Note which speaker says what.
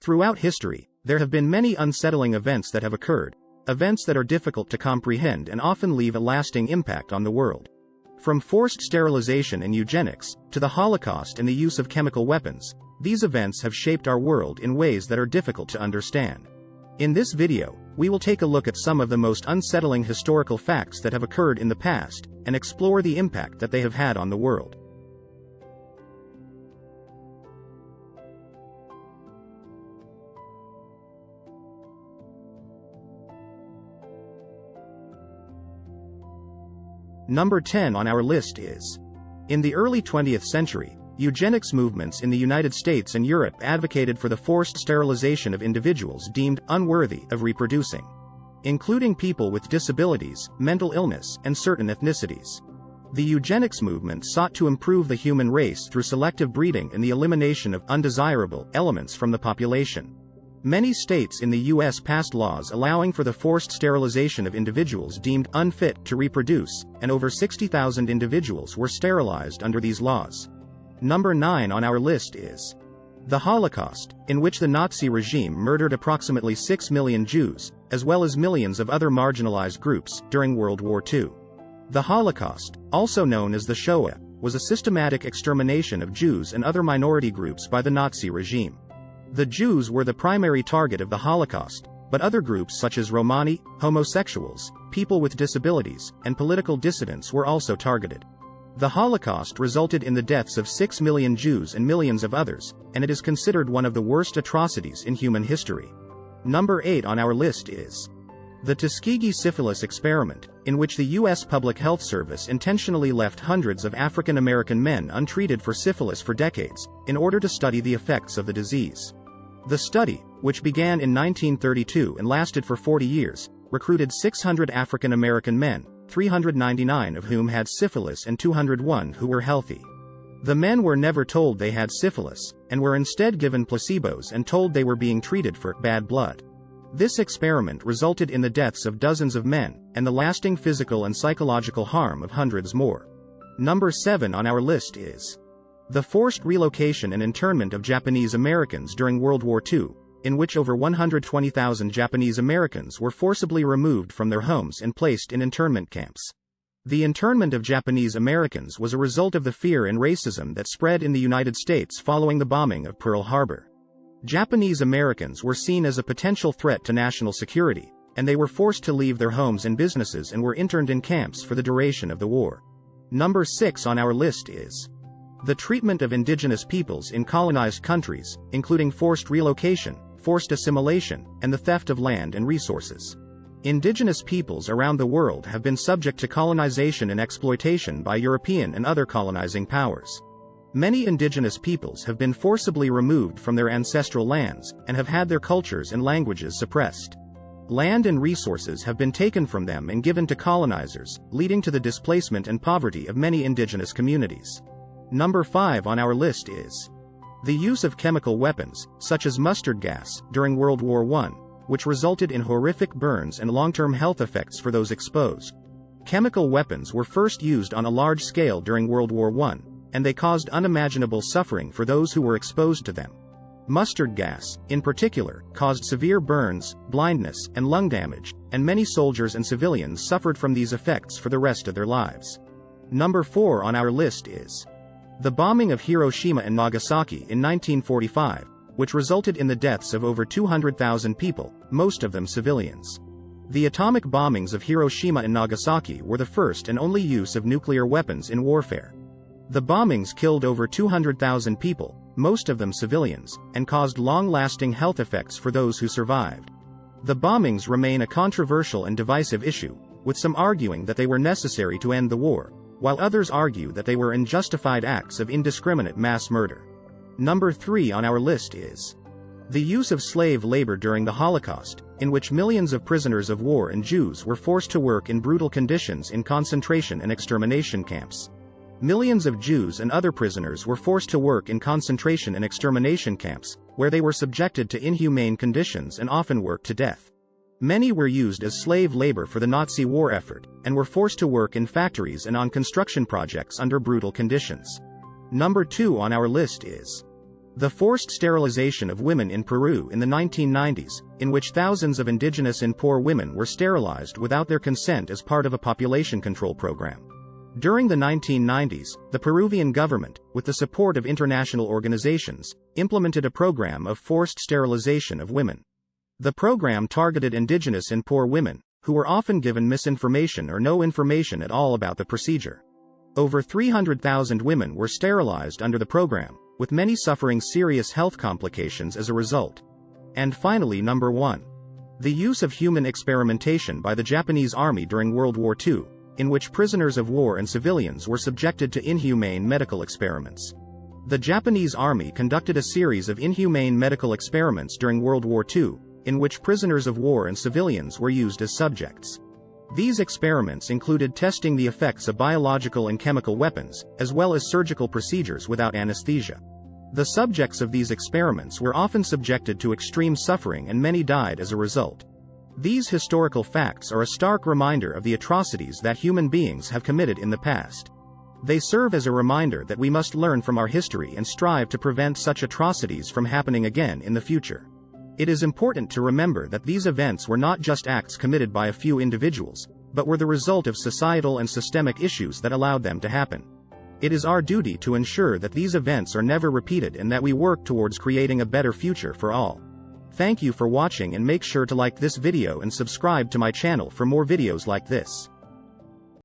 Speaker 1: Throughout history, there have been many unsettling events that have occurred, events that are difficult to comprehend and often leave a lasting impact on the world. From forced sterilization and eugenics, to the Holocaust and the use of chemical weapons, these events have shaped our world in ways that are difficult to understand. In this video, we will take a look at some of the most unsettling historical facts that have occurred in the past, and explore the impact that they have had on the world. Number 10 on our list is: in the early 20th century, eugenics movements in the United States and Europe advocated for the forced sterilization of individuals deemed unworthy of reproducing, including people with disabilities, mental illness, and certain ethnicities. The eugenics movement sought to improve the human race through selective breeding and the elimination of undesirable elements from the population. Many states in the U.S. passed laws allowing for the forced sterilization of individuals deemed unfit to reproduce, and over 60,000 individuals were sterilized under these laws. Number 9 on our list is the Holocaust, in which the Nazi regime murdered approximately 6 million Jews, as well as millions of other marginalized groups, during World War II. The Holocaust, also known as the Shoah, was a systematic extermination of Jews and other minority groups by the Nazi regime. The Jews were the primary target of the Holocaust, but other groups such as Romani, homosexuals, people with disabilities, and political dissidents were also targeted. The Holocaust resulted in the deaths of 6 million Jews and millions of others, and it is considered one of the worst atrocities in human history. Number 8 on our list is the Tuskegee syphilis experiment, in which the U.S. Public Health Service intentionally left hundreds of African American men untreated for syphilis for decades, in order to study the effects of the disease. The study, which began in 1932 and lasted for 40 years, recruited 600 African American men, 399 of whom had syphilis and 201 who were healthy. The men were never told they had syphilis, and were instead given placebos and told they were being treated for bad blood. This experiment resulted in the deaths of dozens of men, and the lasting physical and psychological harm of hundreds more. Number 7 on our list is the forced relocation and internment of Japanese Americans during World War II, in which over 120,000 Japanese Americans were forcibly removed from their homes and placed in internment camps. The internment of Japanese Americans was a result of the fear and racism that spread in the United States following the bombing of Pearl Harbor. Japanese Americans were seen as a potential threat to national security, and they were forced to leave their homes and businesses and were interned in camps for the duration of the war. Number 6 on our list is the treatment of indigenous peoples in colonized countries, including forced relocation, forced assimilation, and the theft of land and resources. Indigenous peoples around the world have been subject to colonization and exploitation by European and other colonizing powers. Many indigenous peoples have been forcibly removed from their ancestral lands, and have had their cultures and languages suppressed. Land and resources have been taken from them and given to colonizers, leading to the displacement and poverty of many indigenous communities. Number 5 on our list is the use of chemical weapons, such as mustard gas, during World War I, which resulted in horrific burns and long-term health effects for those exposed. Chemical weapons were first used on a large scale during World War I, and they caused unimaginable suffering for those who were exposed to them. Mustard gas, in particular, caused severe burns, blindness, and lung damage, and many soldiers and civilians suffered from these effects for the rest of their lives. Number 4 on our list is the bombing of Hiroshima and Nagasaki in 1945, which resulted in the deaths of over 200,000 people, most of them civilians. The atomic bombings of Hiroshima and Nagasaki were the first and only use of nuclear weapons in warfare. The bombings killed over 200,000 people, most of them civilians, and caused long-lasting health effects for those who survived. The bombings remain a controversial and divisive issue, with some arguing that they were necessary to end the war, while others argue that they were unjustified acts of indiscriminate mass murder. Number 3 on our list is the use of slave labor during the Holocaust, in which millions of prisoners of war and Jews were forced to work in brutal conditions in concentration and extermination camps. Millions of Jews and other prisoners were forced to work in concentration and extermination camps, where they were subjected to inhumane conditions and often worked to death. Many were used as slave labor for the Nazi war effort, and were forced to work in factories and on construction projects under brutal conditions. Number 2 on our list is The forced sterilization of women in Peru in the 1990s, in which thousands of indigenous and poor women were sterilized without their consent as part of a population control program. During the 1990s, the Peruvian government, with the support of international organizations, implemented a program of forced sterilization of women. The program targeted indigenous and poor women, who were often given misinformation or no information at all about the procedure. Over 300,000 women were sterilized under the program, with many suffering serious health complications as a result. And finally, number 1. The use of human experimentation by the Japanese Army during World War II, in which prisoners of war and civilians were subjected to inhumane medical experiments. The Japanese Army conducted a series of inhumane medical experiments during World War II, in which prisoners of war and civilians were used as subjects. These experiments included testing the effects of biological and chemical weapons, as well as surgical procedures without anesthesia. The subjects of these experiments were often subjected to extreme suffering and many died as a result. These historical facts are a stark reminder of the atrocities that human beings have committed in the past. They serve as a reminder that we must learn from our history and strive to prevent such atrocities from happening again in the future. It is important to remember that these events were not just acts committed by a few individuals, but were the result of societal and systemic issues that allowed them to happen. It is our duty to ensure that these events are never repeated and that we work towards creating a better future for all. Thank you for watching, and make sure to like this video and subscribe to my channel for more videos like this.